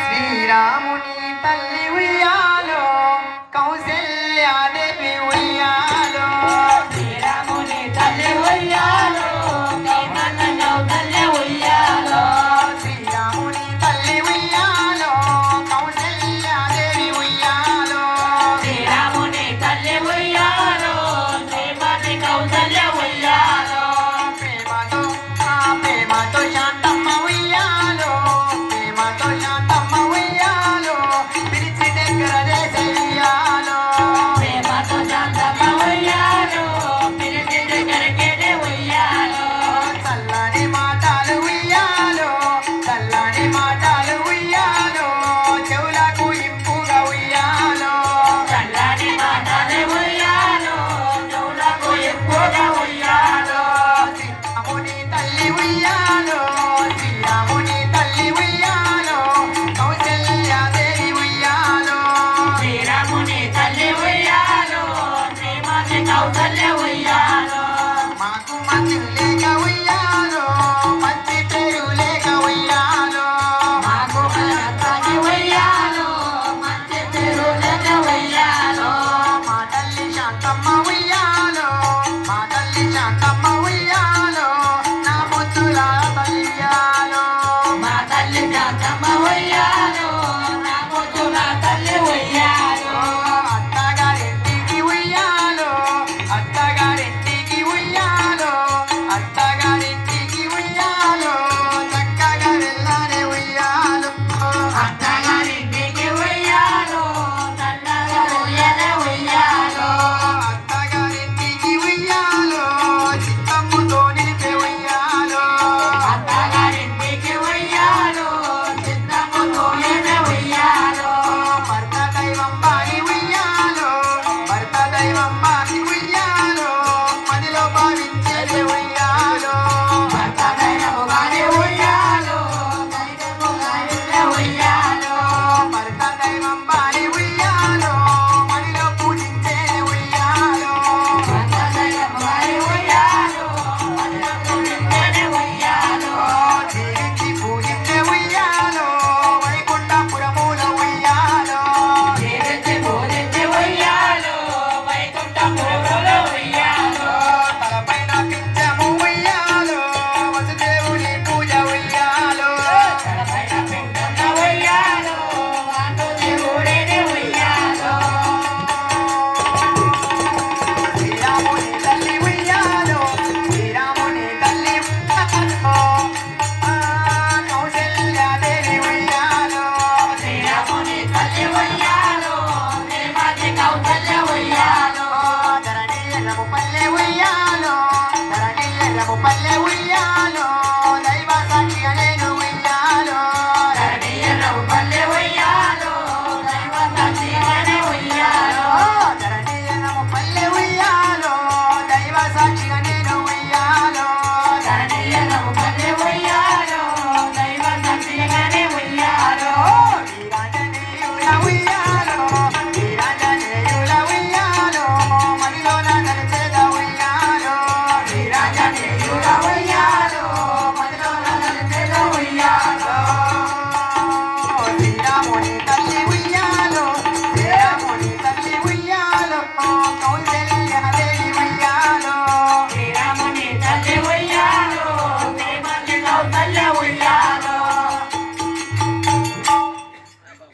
శ్రీరాముని తల్లి ఉయ్యాలో కౌసల్యాదేవి ఉయ్యాలో శ్రీరాముని తల్లి ఉయ్యాలో కౌసల్య ఉయ్యాలో శ్రీరాముని తల్లి ఉయ్యాలో కౌసల్యాదేవి ఉయ్యాలో శ్రీరాముని తల్లి ఉయ్యాలో శ్రీమతి కౌసల్య ఉయ్యాలో ప్రేమతో ప్రేమతో శాంతమ్మ ఉయ్యాలో ప్రేమతో శాంతమ్మ ఉయ్యాలో పిలిచి దగ్గర చేసే ఉయ్యాలో ప్రేమతో శాంతమ్మ ఉయ్యాలో పిలిచి దగ్గరికి ఉయ్యాలో చల్లని మాటలు ఉయ్యాలో చల్లని మాటలు ఉయ్యాలో చెవులకు ఇంపుగా ఉయ్యాలో చల్లని మాటలు ఉయ్యాలో చెవులకు ఎక్కువగా ఉయ్యాలో శ్రీరాముని తల్లి ఉయ్యాలో శ్రీరాముని తల్లి ఉయ్యాలో కౌసల్యాదేవి ఉయ్యాలో శ్రీరాముని తల్లి ఉయ్యాలో శ్రీమతి కౌసల్య ఉయ్యాలో మాకు మంచి లేక ఉయ్యాలో మంచి పేరు లేక ఉయ్యాలో మాకు భరతాకి ఉయ్యాలో మంచి పేరు లేక ఉయ్యాలో మా తల్లి శాంతమ్మ ఉయ్యాలో మా తల్లి శాంతమ్మ ఉయ్యాలో నా ముద్దుల తల్లి ఉయ్యాలో మా తల్లి శాంతమ్మ ఉయ్యాలో